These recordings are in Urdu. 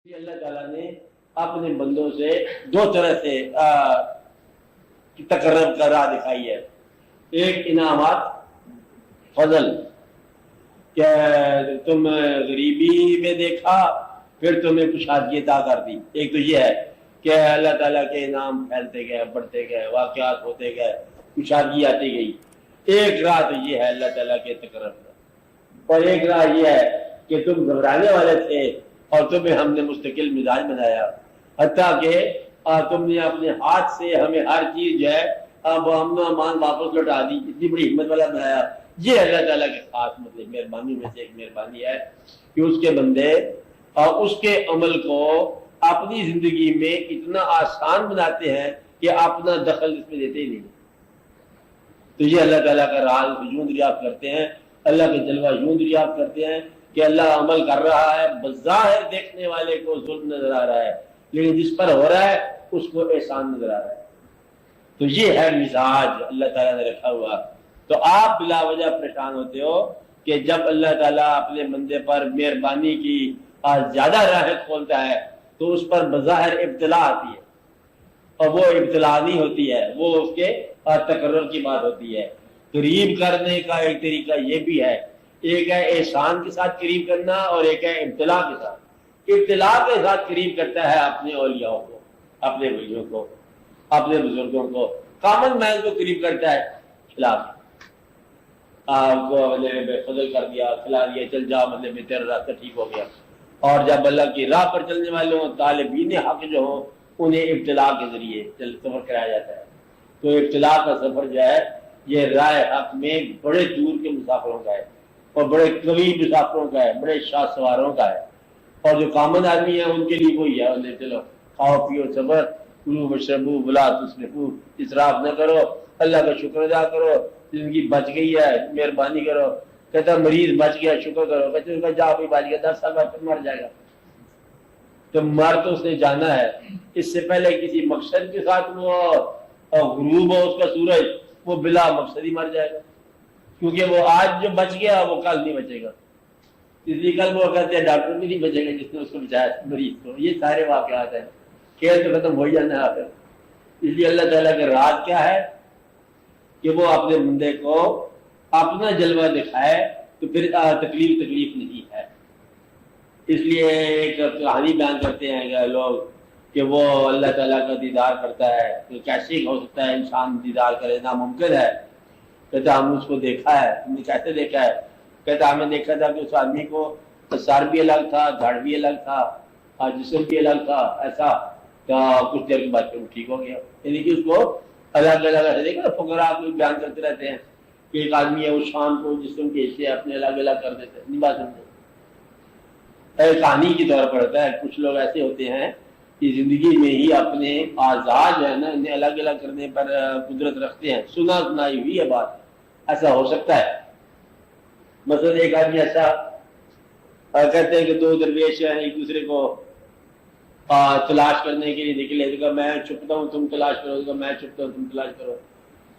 اللہ تعالیٰ نے اپنے بندوں سے دو طرح سے تقرب کا راہ دکھائی ہے. ایک انعامات فضل کہ تم غریبی میں دیکھا پھر تمہیں کشادگی عطا کر دی. ایک تو یہ ہے کہ اللہ تعالیٰ کے انعام پھیلتے گئے بڑھتے گئے واقعات ہوتے گئے کشادگی آتی گئی. ایک راہ تو یہ ہے اللہ تعالیٰ کے تقرب کا. اور ایک راہ یہ ہے کہ تم گھبرانے والے تھے اور تمہیں ہم نے مستقل مزاج بنایا حتیٰ کہ تم نے اپنے ہاتھ سے ہمیں ہر چیز جو ہے اب امن و امان واپس لوٹا دی. اتنی بڑی ہمت والا بنایا. یہ اللہ تعالیٰ کے خاص مطلب مہربانی میں سے ایک مہربانی ہے کہ اس کے بندے اور اس کے عمل کو اپنی زندگی میں اتنا آسان بناتے ہیں کہ اپنا دخل اس میں دیتے ہی نہیں. تو یہ اللہ تعالیٰ کا راز یوں دریافت کرتے ہیں, اللہ کے جلوہ یوں دریافت کرتے ہیں کہ اللہ عمل کر رہا ہے, بظاہر دیکھنے والے کو ظلم نظر آ رہا ہے لیکن جس پر ہو رہا ہے اس کو احسان نظر آ رہا ہے. تو یہ ہے مزاج اللہ تعالیٰ نے رکھا ہوا. تو آپ بلا وجہ پریشان ہوتے ہو کہ جب اللہ تعالیٰ اپنے بندے پر مہربانی کی زیادہ راہیں کھولتا ہے تو اس پر بظاہر ابتلا آتی ہے, اور وہ ابتلا نہیں ہوتی ہے, وہ اس کے تقرر کی بات ہوتی ہے. قریب کرنے کا ایک طریقہ یہ بھی ہے, ایک ہے احسان کے ساتھ قریب کرنا اور ایک ہے ابتلا کے ساتھ. ابتلا کے ساتھ قریب کرتا ہے اپنے اولیاء کو, اپنے ولیوں کو, اپنے بزرگوں کو. کامن مین کو قریب کرتا ہے کھلا کو فضل کر دیا, کھلا دیا, چل جا مطلب تیرا راستہ ٹھیک ہو گیا. اور جب اللہ کی راہ پر چلنے والے ہوں طالبین حق جو ہوں انہیں ابتلا کے ذریعے سفر کرایا جاتا ہے. تو ابتلا کا سفر جو ہے یہ راہ حق میں بڑے دور کے مسافروں کا ہے اور بڑے قوی مسافروں کا ہے, بڑے شاہ سواروں کا ہے. اور جو کامن آدمی ہے ان کے لیے وہی ہے, چلو کھاؤ پیو صبر کلو وشربو ولا تسرفو, اسراف نہ کرو, اللہ کا شکر ادا کرو, زندگی بچ گئی ہے مہربانی کرو. کہتا مریض بچ گیا شکر کرو, کہتے جا بھی بچ گیا 10 سال بعد مر جائے گا. تو مر تو اس نے جانا ہے, اس سے پہلے کسی مقصد کے ساتھ وہ غروب ہو اس کا سورج, وہ بلا مقصد ہی مر جائے گا, کیونکہ وہ آج جو بچ گیا وہ کل نہیں بچے گا. اس لیے کل وہ کہتے ہیں ڈاکٹر بھی نہیں بچے گا جس نے اس کو بچایا مریض کو. یہ سارے واقعات ہیں, کھیل تو ختم ہو ہی جانا ہے آخر. اس لیے اللہ تعالیٰ کا راز کیا ہے کہ وہ اپنے بندے کو اپنا جلوہ دکھائے تو پھر تکلیف نہیں ہے. اس لیے ایک کہانی بیان کرتے ہیں کہ لوگ کہ وہ اللہ تعالیٰ کا دیدار کرتا ہے تو کیسے ہو سکتا ہے انسان دیدار کرے, ناممکن ہے. کہتا ہم اس کو دیکھا ہے. ہم نے کیسے دیکھا ہے؟ کہتا ہمیں دیکھا تھا کہ اس آدمی کو سر بھی الگ تھا, دھڑ بھی الگ تھا, جسم بھی الگ تھا, ایسا. تو کچھ دیر کے بعد پھر ٹھیک ہو گیا. یعنی کہ اس کو الگ الگ ایسے دیکھا نا, فقراء کو بیان کرتے رہتے ہیں کہ ایک آدمی ہے وہ شان کو جسم کے حصے اپنے الگ الگ کر دیتے ہیں. نہیں بات سمجھے, کہانی کے طور پر ہوتا ہے. کچھ لوگ ایسے ہوتے ہیں کہ زندگی میں ہی اپنے اعضاء جو ہے نا انہیں الگ الگ کرنے پر قدرت رکھتے ہیں. سنا سنائی ہوئی ہے بات, ایسا ہو سکتا ہے. مثلا ایک آدمی ایسا کہتے ہیں کہ دو درویش ہیں ایک دوسرے کو تلاش کرنے کے لیے نکلے, تو میں چھپتا ہوں تم تلاش کرو, تو میں چھپتا ہوں تم تلاش کرو.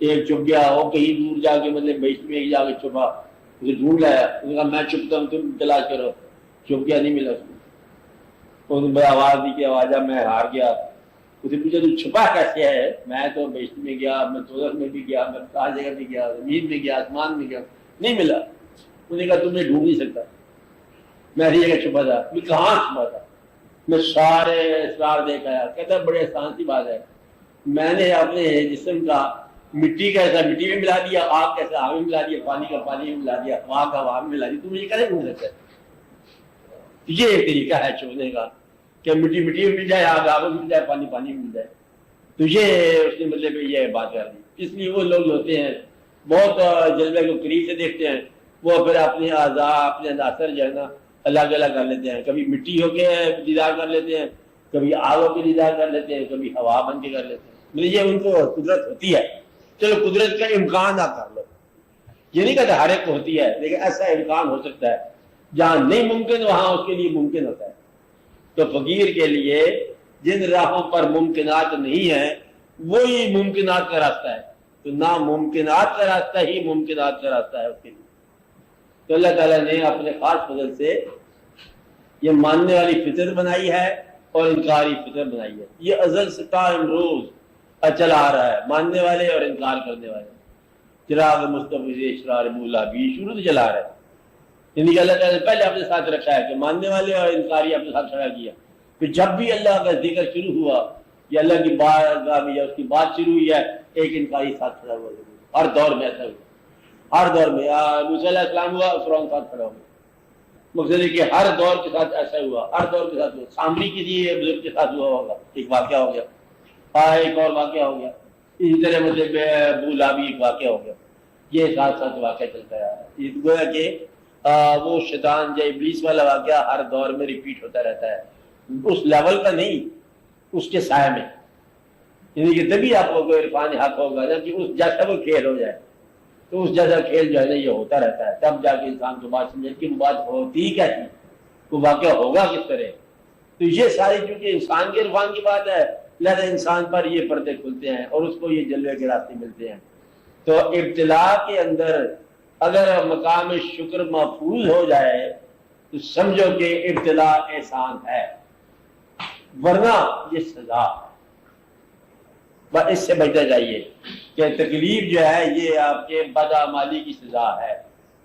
ایک چھپ گیا, وہ کہیں دور جا کے مطلب بیچ میں جا کے چھپا, اسے ڈھونڈ لایا, میں چھپتا ہوں تم تلاش کرو. چھپ گیا, نہیں ملا. بڑا آواز دی کہ آواز میں ہار گیا. اسے پوچھا تو چھپا کیسے ہے؟ میں تو بیچ میں گیا, میں دوزخ میں بھی گیا, میں ہر جگہ بھی گیا, زمین میں گیا, آسمان میں گیا, نہیں ملا. انہوں نے کہا تم نے ڈھونڈ نہیں سکتا, میں ہر جگہ چھپا تھا. میں کہاں چھپا تھا؟ میں سارے اسرار دیکھ آیا. کہتا بڑے آسان سی بات ہے, میں نے اپنے جسم کا مٹی کا ایسا مٹی میں ملا دیا, آگ کا ایسا آگ میں ملا دیا, پانی کا پانی میں ملا دیا, ہوا کا ہوا میں ملا دیا. تم یہ کیسے ڈھونڈ سکتے ہیں؟ یہ ایک طریقہ ہے چھوڑنے کا کہ مٹی مٹی میں مل جائے, آگ آگ میں مل جائے, پانی پانی میں مل جائے. تو یہ اس نے مطلب یہ بات کر دی. اس لیے وہ لوگ ہوتے ہیں بہت جلوے کو قریب سے دیکھتے ہیں, وہ پھر اپنے اعضاء اپنے عناصر جو ہے نا الگ الگ کر لیتے ہیں. کبھی مٹی ہو کے دیدار کر لیتے ہیں, کبھی آگ ہو کے دیدار کر لیتے ہیں, کبھی ہوا بن کے کر لیتے ہیں. مطلب یہ ان کو قدرت ہوتی ہے. چلو قدرت کا امکان نہ کر لو, یہ نہیں کہتے ہر ایک کو ہوتی ہے, لیکن ایسا امکان ہو سکتا ہے. جہاں نہیں ممکن وہاں اس کے لیے ممکن ہوتا ہے. تو فقیر کے لیے جن راہوں پر ممکنات نہیں ہیں وہی ممکنات کا راستہ ہے. تو ناممکنات کا راستہ ہی ممکنات کا راستہ ہے اس کے لیے. تو اللہ تعالیٰ نے اپنے خاص فضل سے یہ ماننے والی فطر بنائی ہے اور انکاری فطر بنائی ہے. یہ ازل سے قائم روز چلا آ رہا ہے، ماننے والے اور انکار کرنے والے. چراغ مصطفی اشرار مولا بھی شروع سے چلا رہا ہے، یعنی کہ اللہ تعالیٰ نے پہلے اپنے ساتھ رکھا ہے کہ ماننے والے اور انکاری اپنے ساتھ کھڑا کیا. پھر جب بھی اللہ کا ذکر شروع ہوا یا اللہ کی بات یا اس کی بات شروع ہوئی ہے، ایک انکاری ساتھ کھڑا ہوا. ہر دور میں ایسا ہوا، ہر دور میں موسیٰ علیہ السلام ہوا، فرعون ساتھ کھڑا ہوا. مقصد ہے کہ ہر دور کے ساتھ ایسا ہوا، ہر دور کے ساتھ ہوا. سامری کسی بزرگ کے ساتھ ہوا ہوگا، ایک واقعہ ہو گیا، ایک اور واقعہ ہو گیا. اسی طرح مطلب بولا بھی ایک واقعہ ہو گیا. یہ ساتھ ساتھ واقعہ چلتا ہے. گویا کہ وہ شیطان یا ابلیس والا واقعہ ہر دور میں ریپیٹ ہوتا رہتا ہے، اس لیول کا نہیں، اس کے سائے میں. یعنی کہ تبھی آپ کو کوئی عرفان حق ہوگا نا کہ اس جیسا وہ کھیل ہو جائے. تو اس جیسا کھیل جو ہے نا یہ ہوتا رہتا ہے، تب جا کے انسان کو بات سمجھے کہ وہ بات ہوتی کیا تھی، وہ واقعہ ہوگا کس طرح. تو یہ ساری چونکہ انسان کے عرفان کی بات ہے، لہذا انسان پر یہ پردے کھلتے ہیں اور اس کو یہ جلوے کے راستے ملتے ہیں. تو ابتلا کے اندر اگر مقام شکر محفوظ ہو جائے تو سمجھو کہ ابتلا احسان ہے، ورنہ یہ سزا. بس اس سے بچنا چاہیے کہ تکلیف جو ہے یہ آپ کے بدعمالی کی سزا ہے.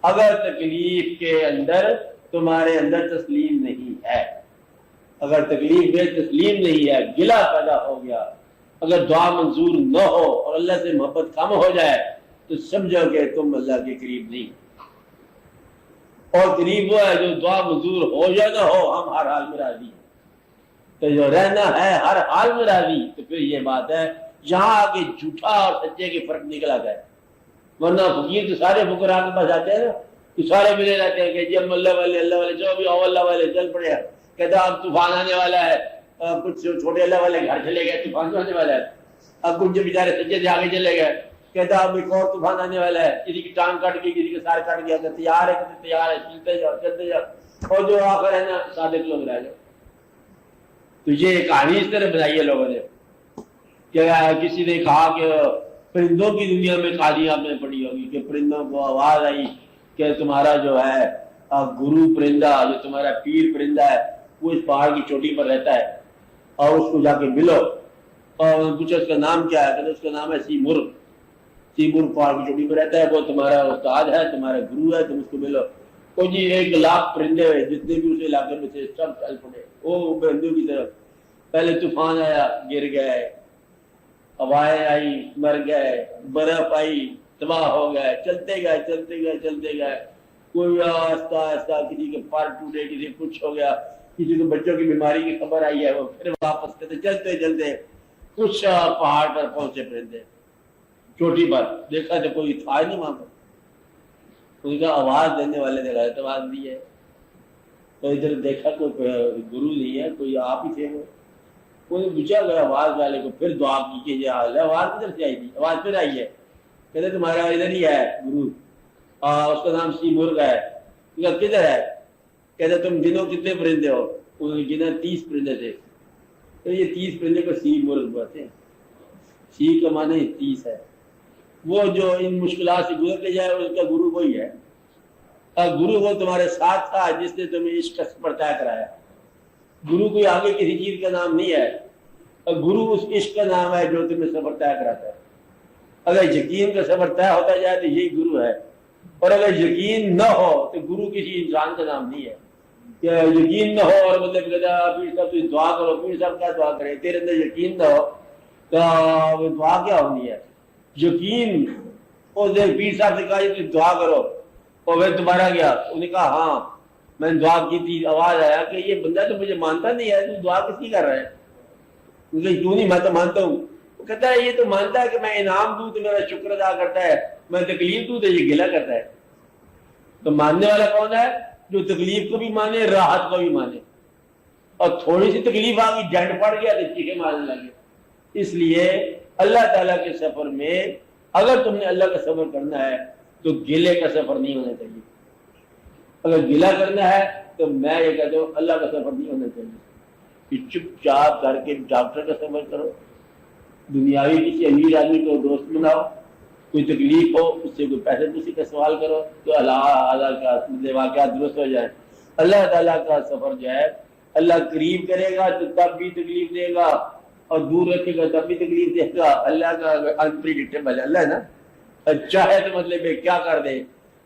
اگر تکلیف کے اندر تمہارے اندر تسلیم نہیں ہے، اگر تکلیف میں تسلیم نہیں ہے، گلہ پیدا ہو گیا، اگر دعا منظور نہ ہو اور اللہ سے محبت کم ہو جائے تو سمجھو کہ تم اللہ کے قریب نہیں. اور قریب وہ ہے جو دعا منظور ہو یا نہ ہو ہم ہر حال میں راضی ہیں. تو جو رہنا ہے ہر حال میں راضی، تو پھر یہ بات ہے جہاں آگے جھوٹا اور سچے کے فرق نکل آتا ہے. ورنہ فقیر تو سارے فقراء کے پاس آتے ہیں نا، تو سارے ملے رہتے ہیں کہ جی ہم اللہ والے جو بھی اللہ والے چل پڑے ہیں. کہتا اب طوفان آنے والا ہے، کچھ چھوٹے اللہ والے گھر چلے گئے، طوفان آنے والا ہے. اب کچھ جو بیچارے سچے سے آگے چلے گئے، کہتا اب ایک اور طوفان آنے والا ہے، کسی کی ٹانگ کٹ گئی، کسی کے سار کٹ گیا، تیار ہے کسی تیار ہے، چلتے جاؤ چلتے جاؤ. اور جو آخر ہے نا صادق لوگ رہ جاؤ. تو یہ کہانی اس طرح بنائی ہے لوگوں نے کہ کسی نے کہا کہ پرندوں کی دنیا میں کہانی آپ نے پڑھی ہوگی کہ پرندوں کو آواز آئی کہ تمہارا جو ہے گرو پرندہ، جو تمہارا پیر پرندہ ہے وہ اس پہاڑ کی چوٹی پر رہتا ہے اور اس کو جا کے ملو. اور پوچھا اس کا نام کیا ہے، کہ اس کا نام ہے سیمرغ. سیمرغ پہاڑ کی چوٹی پر رہتا ہے، وہ تمہارا استاد ہے، تمہارا گرو ہے، تم اس کو ملو. وہ جی 1,00,000 پرندے ہوئے جتنے بھی اس علاقے میں تھے سب چل پڑے وہ پرندوں کی طرف. پہلے طوفان آیا گر گئے، ہوائیں آئی مر گئے، برف آئی تباہ ہو گئے، چلتے گئے چلتے گئے چلتے گئے. کوئی آہستہ آہستہ کسی کے پار ٹوٹے، کسی کچھ ہو گیا، کسی کو بچوں کی بیماری کی خبر آئی ہے، وہ پھر واپس کرتے چلتے چلتے کچھ پہاڑ پر پہنچے پرندے چوٹی پر. دیکھا تو کوئی تھا نہیں وہاں پر. ان کا آواز دینے والے نے غلط آواز دی ہے. تو ادھر دیکھا کوئی گرو نہیں ہے، کوئی آپ ہی تھے. وہ پوچھا گیا آواز والے کو، پھر دعا کی کہ یہ حال ہے. آواز کدھر سے آئی تھی؟ آواز پھر آئی ہے، کہتے تمہارا ادھر ہی ہے گرو، اس کا نام سیمرغ ہے. کدھر ہے؟ کہتے تم گنو کتنے پرندے ہو؟ انہوں نے گنا 30 پرندے تھے. تو یہ 30 پرندے کو سیمرغ بولتے ہیں. سی کا معنی 30 ہے. وہ جو ان مشکلات سے گزر کے جائے اس کا گرو وہی ہے. گرو وہ تمہارے ساتھ تھا جس نے تمہیں عشق کا سفر طے کرایا. گرو کوئی آگے کسی چیز کا نام نہیں ہے، گرو اس عشق کا نام ہے جو تمہیں سفر طے کراتا ہے. اگر یقین کا سفر طے ہوتا جائے تو یہی گرو ہے، اور اگر یقین نہ ہو تو گرو کسی انسان کا نام نہیں ہے. کہ یقین نہ ہو اور مطلب پیر صاحب تو دعا کرو، پیر صاحب کیا دعا کرے؟ تیرے اندر یقین نہ ہو تو دعا کیا ہونی ہے؟ یقین پیر صاحب سے کہا تم دعا کرو اور پھر تمہارا گیا. انہوں نے کہا ہاں میں نے دعا کی تھی. آواز آیا کہ یہ بندہ تو مجھے مانتا نہیں ہے، تو دعا کس کی کر رہا ہے؟ کیوں نہیں؟ میں تو مانتا ہوں. وہ کہتا ہے یہ تو مانتا ہے کہ میں انعام دوں تو میرا شکر ادا کرتا ہے، میں تکلیف دوں تو یہ گلہ کرتا ہے. تو ماننے والا کون ہے؟ جو تکلیف کو بھی مانے، راحت کو بھی مانے. اور تھوڑی سی تکلیف آ گئی، ڈنڈ پڑ گیا تو چیخے مارنے لگے. اس لیے اللہ تعالیٰ کے سفر میں اگر تم نے اللہ کا سفر کرنا ہے تو گلے کا سفر نہیں ہونا چاہیے. اگر گلہ کرنا ہے تو میں یہ کہتا ہوں اللہ کا سفر نہیں ہونا چاہیے. کہ چپ چاپ کر کے ڈاکٹر کا سفر کرو، دنیاوی کسی امیر آدمی کو دوست بناؤ، کوئی تکلیف ہو اس سے کوئی پیسے کسی کا سوال کرو تو اللہ کا واقعات درست ہو جائے. اللہ تعالیٰ کا سفر جو ہے اللہ قریب کرے گا تو تب بھی تکلیف دے گا، اور دور رکھے گا تب بھی تکلیف دے گا۔ اللہ کا انپریڈکٹیبل اللہ ہے نا، چاہے تو مطلب کیا کر دے،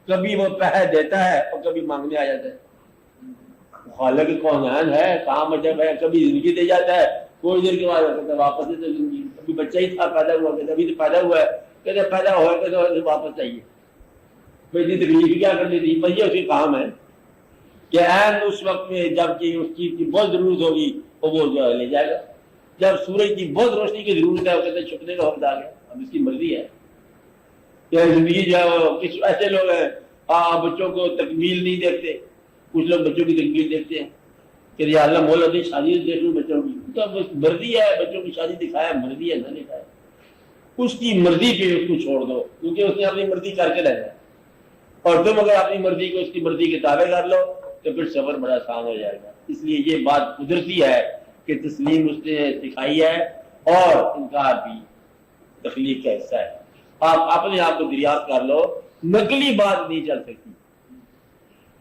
کبھی وہ پیسے دیتا ہے اور کبھی مانگنے آ جاتا ہے۔ خالق کونین ہے، کہاں مطلب ہے، کبھی زندگی دے جاتا ہے، کوئی دیر کے بعد کہتا ہے واپس دے دو زندگی، کبھی بچہ ہی تھا پیدا ہوا، کہتے ابھی تو پیدا ہوا ہے، کہتے پیدا ہوا کہتے واپس چاہیے، بھائی اتنی تکلیف کیا کر دی تھی، بس یہ اس کے کام ہے کہ عین اس وقت میں جب کہ اس چیز کی بہت ضرورت ہوگی وہ جو ہے لے جائے گا۔ جب سورج کی بہت روشنی کی ضرورت ہے وہ کہتے ہیں چھپنے کا وقت آ گیا، اب اس کی مرضی ہے کہ زندگی جو ہے کچھ ایسے لوگ ہیں بچوں کو تکمیل نہیں دیکھتے، کچھ لوگ بچوں کی تکمیل دیکھتے ہیں کہ یا اللہ مولا دی شادی دیکھ لوں بچوں کی، تو مرضی ہے بچوں کی شادی دکھائے، مرضی ہے نہ دکھائے، اس کی مرضی پہ اس کو چھوڑ دو، کیونکہ اس نے اپنی مرضی کر کے رہنا ہے، اور تم اگر اپنی مرضی کو اس کی مرضی کے تابع کر لو تو پھر سفر بڑا آسان ہو جائے گا۔ اس لیے یہ بات قدرتی ہے کہ تسلیم اس نے سکھائی ہے، اور انکار بھی تخلیق کا حصہ ہے۔ آپ اپنے آپ کو دریافت کر لو، نقلی بات نہیں چل سکتی۔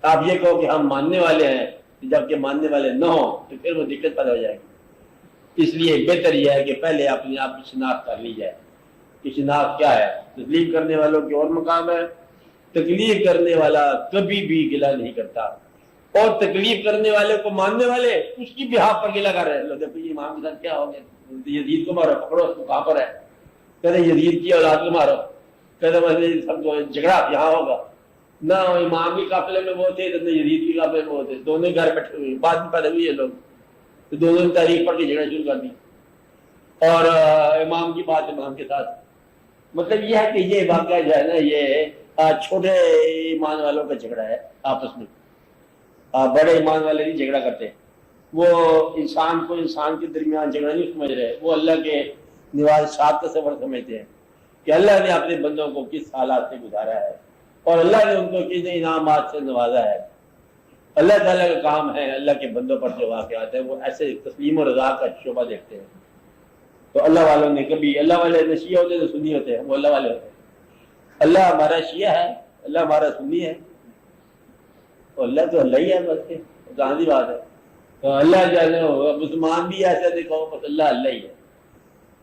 آپ یہ کہو کہ ہم ماننے والے ہیں جبکہ ماننے والے نہ ہوں تو پھر وہ دقت پیدا ہو جائے گی۔ اس لیے بہتر یہ ہے کہ پہلے اپنے آپ کی شناخت کر لی جائے کہ شناخت کیا ہے۔ تسلیم کرنے والوں کے اور مقام ہے، تکلیف کرنے والا کبھی بھی گلہ نہیں کرتا، اور تکلیف کرنے والے کو ماننے والے اس کی بہاف پر گلہ کر رہے ہیں، دیکھو یہ امام کے ساتھ کیا ہو گیا، یزید کو مارو، پکڑو اس کو، کہاں پر ہے، کہتے یزید کی اولاد کو مارو، کہتے سب کو جھگڑا یہاں ہوگا، نہ امام کے قافلے میں وہ تھے نہ یزید کے قافلے میں وہ تھے، دونوں گھر بیٹھے ہوئے، بعد میں پیدا ہوئی ہے لوگ، تو دونوں نے تاریخ پڑھ کے جھگڑا شروع کر دی، اور امام کی بات امام کے ساتھ۔ مطلب یہ ہے کہ یہ واقعہ جو ہے نا یہ چھوٹے ایمان والوں کا جھگڑا ہے آپس میں، بڑے ایمان والے نہیں جھگڑا کرتے، وہ انسان کو انسان کے درمیان جھگڑا نہیں سمجھ رہے، وہ اللہ کے نوازشات کا سفر سمجھتے ہیں کہ اللہ نے اپنے بندوں کو کس حالات سے گزارا ہے اور اللہ نے ان کو کس انعامات سے نوازا ہے۔ اللہ تعالیٰ کا کام ہے اللہ کے بندوں پر جو واقعات ہیں وہ ایسے تسلیم و رضا کا شعبہ دیکھتے ہیں۔ تو اللہ والوں نے کبھی، اللہ والے نہ شیعہ ہوتے تو سنی ہوتے ہیں، وہ اللہ والے ہوتے ہیں، اللہ ہمارا شیعہ ہے، اللہ ہمارا سنی ہے، تو اللہ تو اللہ ہی ہے، بس گاندھی بات ہے، تو اللہ جانے ہوگا مسلمان بھی ایسا دیکھو بس اللہ اللہ ہی ہے۔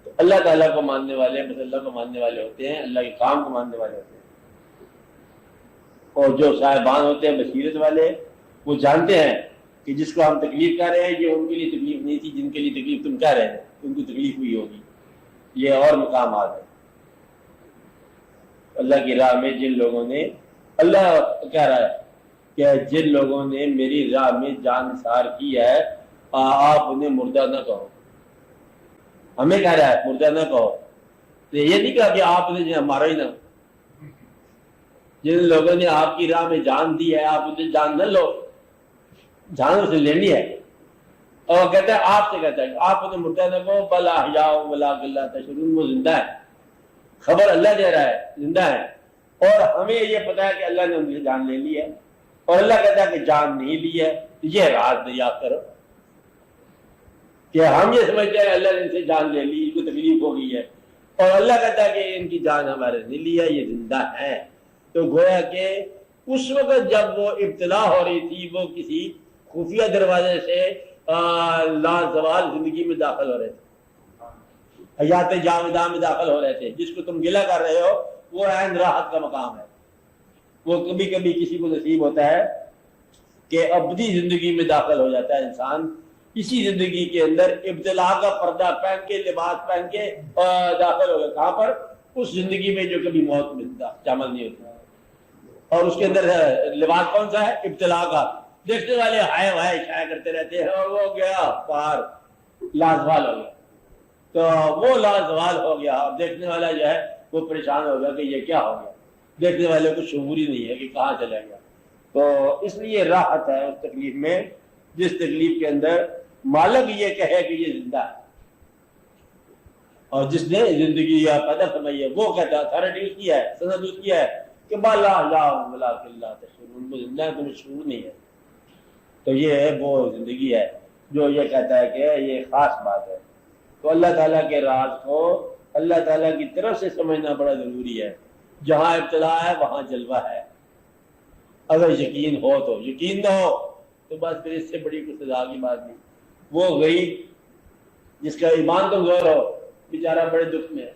تو اللہ تعالیٰ کو ماننے والے بس اللہ کو ماننے والے ہوتے ہیں، اللہ کے کام کو ماننے والے ہوتے ہیں، اور جو صاحبان ہوتے ہیں بصیرت والے وہ جانتے ہیں کہ جس کو ہم تکلیف کر رہے ہیں یہ ان کے لیے تکلیف نہیں تھی، جن کے لیے تکلیف تم کہہ رہے ہیں ان کو تکلیف ہوئی ہوگی، یہ اور مقامات ہے۔ اللہ کی راہ میں جن لوگوں نے، اللہ کہہ رہا ہے کہ جن لوگوں نے میری راہ میں جان نثار کی ہے آپ انہیں مردہ نہ کہو، ہمیں کہہ رہا ہے مردہ نہ کہو، تو یہ نہیں کہا کہ آپ نے ہمارا ہی نہ، جن لوگوں نے آپ کی راہ میں جان دی ہے آپ انہیں جان نہ لو، جان اسے لینی ہے، اور کہتا ہے آپ سے کہتا ہے کہ آپ انہیں مردہ نہ کہو بل احیاء ولکن لا تشعرون، وہ زندہ ہے، خبر اللہ دے رہا ہے زندہ ہے، اور ہمیں یہ پتا ہے کہ اللہ نے ان سے جان لے لی ہے، اور اللہ کہتا ہے کہ جان نہیں لی ہے، یہ راز دریافت کرو کہ ہم یہ سمجھتے ہیں اللہ نے ان سے جان لے لی، ان کو تکلیف ہو گئی ہے، اور اللہ کہتا ہے کہ ان کی جان ہمارے نہیں لی ہے، یہ زندہ ہے۔ تو گویا کہ اس وقت جب وہ ابتلا ہو رہی تھی وہ کسی خفیہ دروازے سے لازوال زندگی میں داخل ہو رہے تھے، حیات جاودہ میں داخل ہو رہے تھے، جس کو تم گلہ کر رہے ہو وہ عین راحت کا مقام ہے۔ وہ کبھی کبھی کسی کو نصیب ہوتا ہے کہ ابدی زندگی میں داخل ہو جاتا ہے انسان، اسی زندگی کے اندر ابتلا کا پردہ پہن کے لباس پہن کے داخل ہو گیا، کہاں پر؟ اس زندگی میں جو کبھی موت میں شامل نہیں ہوتی، اور اس کے اندر لباس کون سا ہے؟ ابتلا کا۔ دیکھنے والے ہائے ہائے شائع کرتے رہتے ہیں اور وہ گیا پار لازوال ہو گیا، تو وہ لازوال ہو گیا، اور دیکھنے والا جو ہے وہ پریشان ہو گیا کہ یہ کیا ہو گیا، دیکھنے والے کو شعور ہی نہیں ہے کہ کہاں چلا گیا۔ تو اس لیے راحت ہے اس تکلیف میں جس تکلیف کے اندر مالک یہ کہے کہ یہ زندہ ہے، اور جس نے زندگی یا پیدا فرمائی ہے وہ کہتا ہے، اتھارٹی اس کی ہے، سند اس کی ہے کہ بالا ولکن لا تشعرون، وہ زندہ ہے تمہیں شعور نہیں ہے۔ تو یہ ہے وہ زندگی ہے جو یہ کہتا ہے کہ یہ خاص بات ہے۔ تو اللہ تعالیٰ کے راز کو اللہ تعالیٰ کی طرف سے سمجھنا بڑا ضروری ہے، جہاں ابتلا ہے وہاں جلوہ ہے، اگر یقین ہو تو، یقین نہ ہو تو بس پھر اس سے بڑی کوئی سزا کی بات نہیں. وہ غریب جس کا ایمان کمزور ہو بیچارہ بڑے دکھ میں ہے،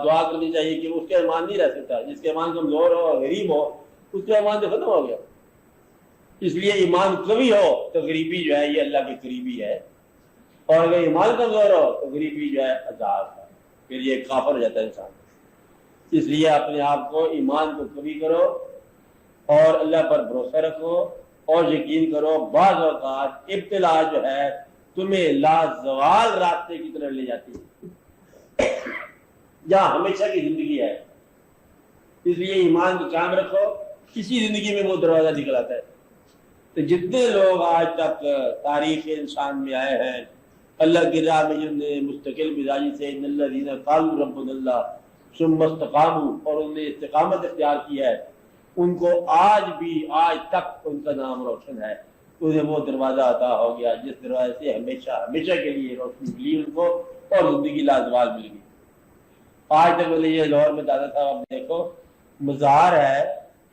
دعا کرنی چاہیے کہ اس کا ایمان نہیں رہ سکتا. جس کا ایمان کمزور ہو غریب ہو اس کا ایمان تو ختم ہو گیا. اس لیے ایمان قوی ہو تو غریبی جو ہے یہ اللہ کی قریبی ہے، اور اگر ایمان کمزور ہو تو غریبی جو ہے عذاب ہے، پھر یہ کافر ہو جاتا ہے انسان. اس لیے اپنے آپ کو ایمان کو قوی کرو اور اللہ پر بھروسہ رکھو اور یقین کرو بعض اوقات ابتلا جو ہے تمہیں لازوال راستے کی طرف لے جاتی ہے جہاں ہمیشہ کی زندگی ہے. اس لیے ایمان کو قائم رکھو، کسی زندگی میں وہ دروازہ نکل آتا ہے. تو جتنے لوگ آج تک تاریخ انسان میں آئے ہیں اللہ کی راہ میں جنہوں نے مستقل مزاجی سے ان الذین قالوا ربنا اللہ ثم استقاموا اور انہوں نے استقامت اختیار کی ہے، ان کو آج تک ان کا نام روشن ہے. انہیں وہ دروازہ عطا ہو گیا جس دروازے سے ہمیشہ کے لیے روشنی ملی ان کو اور زندگی لازوال مل گئی. آج تک یہ لاہور میں دادا صاحب دیکھو مزار ہے،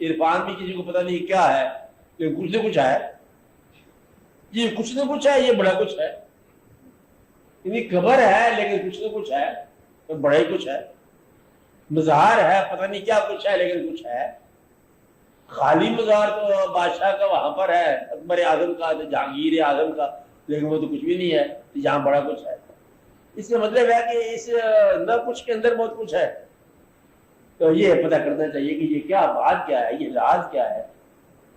عرفان بھی کسی کو پتہ نہیں کیا ہے لیکن کچھ نہ کچھ ہے. یہ کچھ نہ کچھ ہے، یہ بڑا کچھ ہے. یعنی قبر ہے لیکن کچھ نہ کچھ ہے تو بڑا ہی کچھ ہے. مزار ہے، پتہ نہیں کیا کچھ ہے لیکن کچھ ہے. خالی مزار تو بادشاہ کا وہاں پر ہے، اکبر اعظم کا، جہانگیر اعظم کا، لیکن وہ تو کچھ بھی نہیں ہے جہاں بڑا کچھ ہے. اس کا مطلب ہے کہ اس نہ کچھ کے اندر بہت کچھ ہے. تو یہ پتہ کرنا چاہیے کہ یہ کیا بات کیا ہے، یہ راز کیا ہے.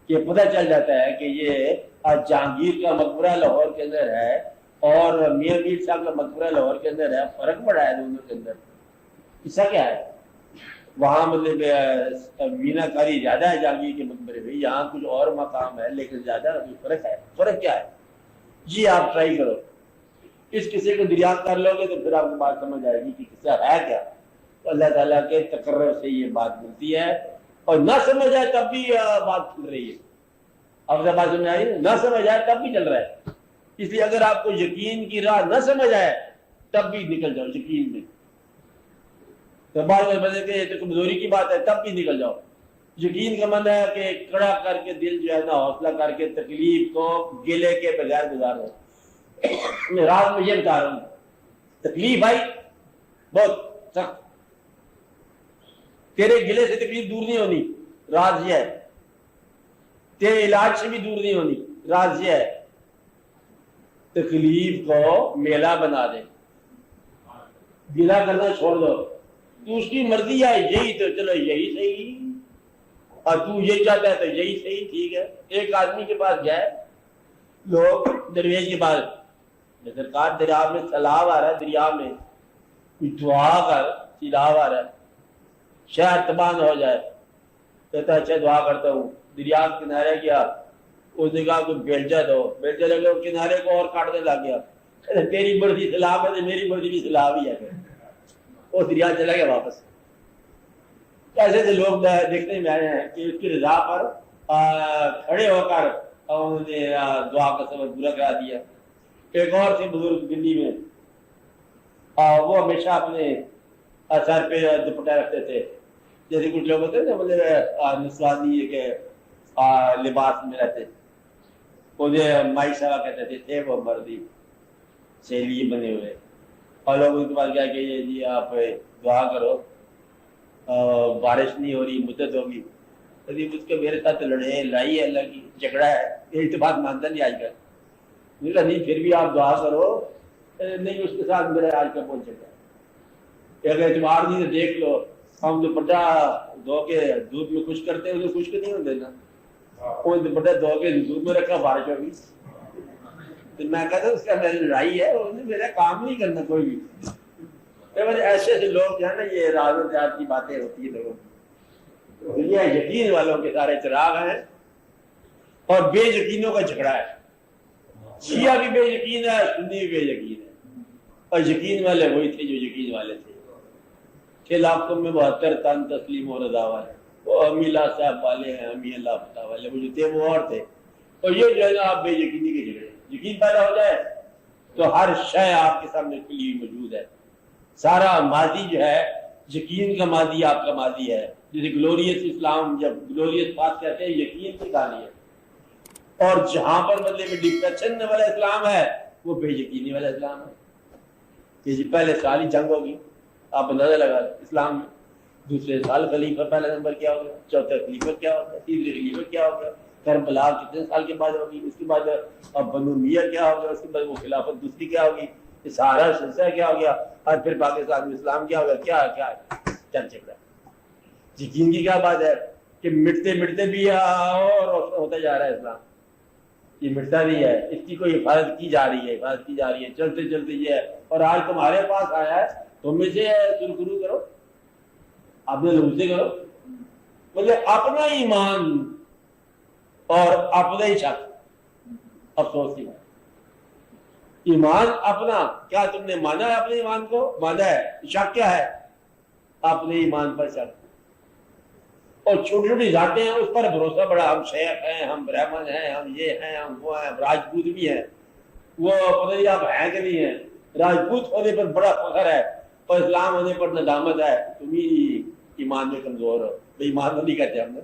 یہ پتہ چل جاتا ہے کہ یہ جہانگیر کا مقبرہ لاہور کے اندر ہے اور میاں میر صاحب کا مقبرہ لاہور کے اندر ہے. فرق پڑا ہے دونوں کے اندر. ایسا کیا ہے؟ وہاں مطلب مینا کاری زیادہ ہے جہانگیر کے مقبرے میں، یہاں کچھ اور مقام ہے لیکن زیادہ فرق ہے. فرق کیا ہے؟ جی آپ ٹرائی کرو، اس قصے کو دریافت کر لو گے تو پھر آپ کو بات سمجھ آئے گی کہ قصہ ہے کیا. تو اللہ تعالیٰ کے تقرر سے یہ بات ملتی ہے، اور نہ سمجھ آئے تب بھی بات چل رہی ہے. اب سے بات سمجھ آئی، نہ سمجھ آئے تب بھی چل رہا ہے. اس لیے اگر آپ کو یقین کی راہ نہ سمجھ آئے تب بھی نکل جاؤ یقین میں. تو بات کمزوری کی بات ہے تب بھی نکل جاؤ. یقین کا مطلب ہے کہ کڑا کر کے دل جو ہے نا حوصلہ کر کے تکلیف کو گلے کے بغیر گزارو. میں راز میں یہ بتا رہا ہوں، تکلیف آئی بہت سخت، تیرے گلے سے تکلیف دور نہیں ہونی، راز یہ ہے. تیرے علاج سے بھی دور نہیں ہونی، راز یہ ہے. تکلیف کو میلہ بنا دے، گلا کرنا چھوڑ دو. تو اس کی مرضی ہے یہی تو چلو یہی صحیح، اور تو یہ چاہتا ہے تو یہی صحیح، ٹھیک ہے. ایک آدمی کے پاس گئے لوگ، درویش کے پاس، سرکار دریا میں سیلاب آ رہا ہے، دریا میں کوئی دعا کر، سیلاب آ رہا ہے، شہر تباہ نہ ہو جائے. کہتا اچھا دعا کرتا ہوں. دریا کے کنارے گیا، اس نے کہا کوئی بیلچہ دو، بیلچہ لگے کنارے کو اور کاٹنے لگ گیا. تیری مرضی سیلاب ہے، میری مرضی بھی سیلاب ہی ہے. وہ دریا چلا گیا واپس. ایسے ایسے لوگ دیکھنے میں آئے ہیں کہ اس کی رضا پر کھڑے ہو کر انہوں نے دعا کا سبب پورا کرا دیا. ایک اور تھے بزرگ دلی میں، وہ ہمیشہ اپنے سر پہ دوپٹہ رکھتے تھے، جیسے کچھ لوگ ہوتے ہیں نا مطلب نسوانی کے لباس میں رہتے. انہیں مائی صاحب کہتے تھے وہ مردی سیلی بنے ہوئے، اور لوگ ان کے پاس کیا کہ جی آپ دعا کرو، بارش نہیں ہو رہی، مدت ہوگی. اس کے میرے ساتھ لڑائی ہے، اللہ کی جھگڑا ہے، یہ اتفاق مانتا نہیں آج کل. نہیں پھر بھی آپ دعا کرو. نہیں اس کے ساتھ میرا آج کا پہنچ چکا ہے. اگر اعتبار نہیں تو دیکھ لو، ہم دوپٹہ دھو کے دودھ میں خشک کرتے ہیں، اسے خشک نہیں ہوتے نا، وہ دوپٹہ دھو کے دودھ میں رکھا بارش ہوگی. تو میں کہتا ہوں اس کا میری لڑائی ہے، انہیں میرا کام نہیں کرنا کوئی بھی. ایسے ایسے لوگ جو ہے نا یہ راز و دیات کی باتیں ہوتی ہیں لوگوں کی. دنیا یقین والوں کے سارے چراغ ہیں اور بے یقینوں کا جھگڑا ہے. شیعہ بھی بے یقین ہے، سنی بھی بے یقین ہے، اور یقین والے وہی تھے جو یقین والے تھے. 6 لاکھ میں 72 تن تسلیم و رضا والے، وہ امی اللہ صاحب والے ہیں، امی اللہ فتح والے، وہ جو تھے وہ اور تھے. اور یہ جو ہے نا آپ بے یقینی کے جھگڑے. یقین پیدا ہو جائے تو ہر شے آپ کے سامنے کھلی موجود ہے. سارا ماضی جو ہے یقین کا ماضی آپ کا ماضی ہے. جیسے گلوریس اسلام، جب گلوریس بات کہتے ہیں یقین کی کہانی ہے. اور جہاں پر مطلب ڈپریشن والا اسلام ہے وہ بے یقینی والا اسلام ہے کہ جی پہلے سال ہی جنگ ہوگی. آپ اندازہ لگا اسلام میں دوسرے سال خلیفہ پہلا نمبر کیا ہوگا, چوتھا خلیفہ کیا ہوگا, تیسرے خلیفہ کیا ہوگا, کربلا کتنے سال کے بعد ہوگی, اس کے بعد اب بنو میاں کیا ہوگا, اس کے بعد وہ خلافت دوسری کیا ہوگی, یہ سارا سلسلہ کیا ہو گیا, اور پھر پاکستان میں اسلام کیا ہوگا, کیا چل چل رہا ہے. یقین کی کیا بات ہے کہ مٹتے مٹتے بھی اور ہوتا جا رہا ہے اسلام, یہ مٹتا بھی ہے, اس کی کوئی حفاظت کی جا رہی ہے, حفاظت کی جا رہی ہے, چلتے چلتے یہ ہے. اور آج تمہارے پاس آیا ہے, تم اسے سرخرو کرو, اپنے لوگ سے کرو, مطلب اپنا ایمان اور اپنا ہی شک. افسوس کی بات, ایمان اپنا, کیا تم نے مانا ہے اپنے ایمان کو؟ مانا ہے. شک کیا ہے؟ اپنے ایمان پر شک. اور چھوٹی چھوٹی ذاتیں ہیں اس پر بھروسہ بڑا, ہم شیخ ہیں, ہم برہمن ہیں, ہم یہ ہیں, ہم وہ ہیں, راجپوت بھی ہیں, وہ پتہ نہیں آپ ہیں کہ نہیں ہیں. راجپوت ہونے پر بڑا فخر ہے اور اسلام ہونے پر ندامت ہے. تم ہی ایمان میں کمزور ہو. ایمان میں نہیں کہتے ہم نے,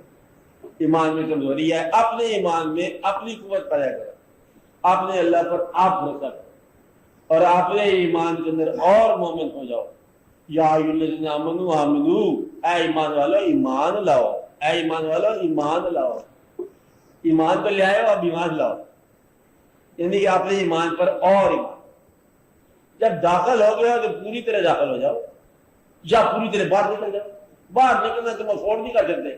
ایمان میں کمزوری ہے. اپنے ایمان میں اپنی قوت پیدا کرو, اپنے اللہ پر آپ بھروسہ کرو اور اپنے ایمان کے اندر اور مومن ہو جاؤ. یا الذین آمنوا آمنو, اے ایمان والو ایمان لاؤ, اے ایمان والو ایمان لاؤ. ایمان تو لے آئے ہو, اب ایمان لاؤ, یعنی کہ اپنے ایمان پر اور ایمان. جب داخل ہو گیا تو پوری طرح داخل ہو جاؤ, یا پوری طرح باہر نکل جاؤ. باہر نکلنا تم افورڈ نہیں کر سکتے,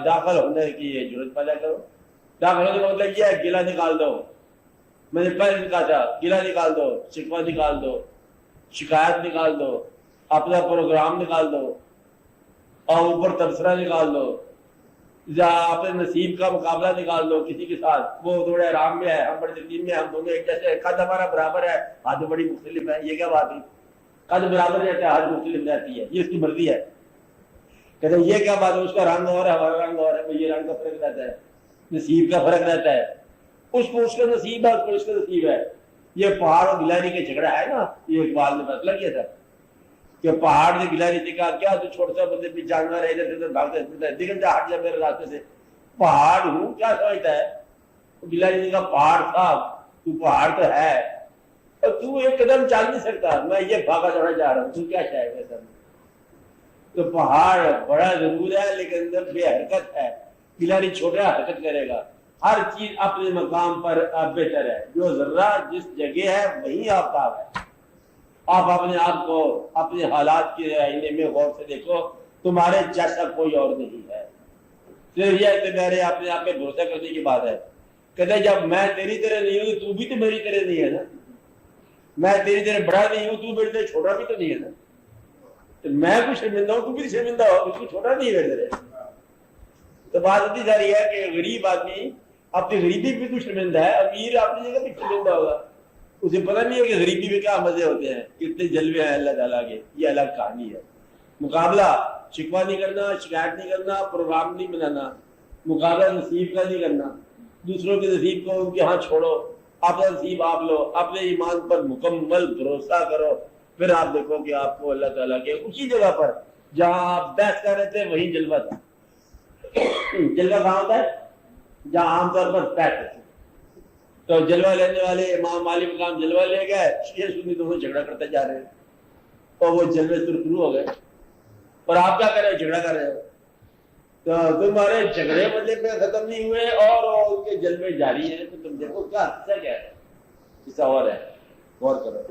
داخل ہونے کی ضرورت پیدا کرو. داخل ہونے کا مطلب یہ ہے گلہ نکال دو. میں نے پہلے کہا تھا گلہ نکال دو, شکوہ نکال دو, شکایت نکال دو, اپنا پروگرام نکال دو, اور اوپر تبصرہ نکال دو, یا اپنے نصیب کا مقابلہ نکال دو کسی کے ساتھ. وہ تھوڑے آرام میں ہے, ہم بڑے ترتیب میں, ہم دونوں ایک جیسے, قد ہمارا برابر ہے, ہاتھ بڑی مختلف ہے. یہ کیا بات ہے؟ قد برابر رہتا ہے, ہاتھ مختلف رہتی ہے, یہ اس کی مرضی ہے. کہتے ہیں یہ کیا بات ہے, اس کا رنگ اور ہے, ہمارا رنگ اور ہے. یہ رنگ کا فرق رہتا ہے, نصیب کا فرق رہتا ہے. اس کو اس کا نصیب ہے, اس کو اس کا نصیب ہے. یہ پہاڑ اور گلہری کا جھگڑا ہے نا, یہ اقبال نے فیصلہ کیا تھا کہ پہاڑ نے گلہری سے کہا کیا تو چھوٹا بندے بھی جانور ہے, ادھر ادھر بھاگتا ہے, دیکھیں جا ہٹ جا میرے راستے سے, پہاڑ ہوں کیا سمجھتا ہے. گلہری نے کہا پہاڑ صاحب تو پہاڑ تو ہے, اور تو ایک قدم چل نہیں سکتا, میں یہ بھاگا دوڑا جا رہا ہوں, تو کیا چاہے گا سر. تو پہاڑ بڑا ضرور ہے لیکن اندر بے حرکت ہے. گلہری چھوٹا حرکت کرے گا. ہر چیز اپنے مقام پر بہتر ہے. جو ذرہ جس جگہ ہے وہی آفتاب ہے. آپ اپنے آپ کو اپنے حالات کے آئینے میں غور سے دیکھو, تمہارے جیسا کوئی اور نہیں ہے. صرف یہ کہ میرے اپنے آپ پہ بھروسہ کرنے کی بات ہے. کہتے جب میں تیری طرح نہیں ہوں تو بھی تو میری طرح نہیں ہے نا. میں تیری طرح بڑا نہیں ہوں, تو میری طرح چھوٹا بھی تو نہیں ہے نا. تو میں کچھ شرمندہ ہوں, تو بھی شرمندہ ہو, کچھ چھوٹا نہیں ہے میرے طرح. تو بات اتنی ساری ہے کہ غریب آدمی اپنی غریبی بھی کچھ شرمندہ ہے, امیر اپنی جگہ بھی شرمندہ ہوگا. اسے پتہ نہیں ہے کہ غریبی میں کیا مزے ہوتے ہیں, کتنے جلوے ہیں اللہ تعالیٰ کے. یہ الگ کہانی ہے. مقابلہ شکوہ نہیں کرنا, شکایت نہیں کرنا, پروگرام نہیں بنانا, مقابلہ نصیب کا نہیں کرنا. دوسروں کے نصیب کو ان کے ہاں چھوڑو, اپنا نصیب آپ لو, اپنے ایمان پر مکمل بھروسہ کرو. پھر آپ دیکھو کہ آپ کو اللہ تعالیٰ کے اسی جگہ پر جہاں آپ بحث کر رہے تھے وہی جلوہ تھا. جلوہ کہاں ہوتا ہے؟ جہاں عام طور پر بحث ہوتی ہے. تو جلوہ لینے والے امام مالک مقام جلوہ لے گئے, شیعہ سنی دونوں جھگڑا کرتے جا رہے ہیں, اور وہ جلوے سرخرو ہو گئے. اور آپ کیا کر رہے ہو؟ جھگڑا کر رہے ہو. تو تمہارے جھگڑے مطلب میں ختم نہیں ہوئے اور ان کے جلوے جاری ہیں. تو تم دیکھو کیا حصہ کیا ہے, حصہ اور ہے. غور کرو.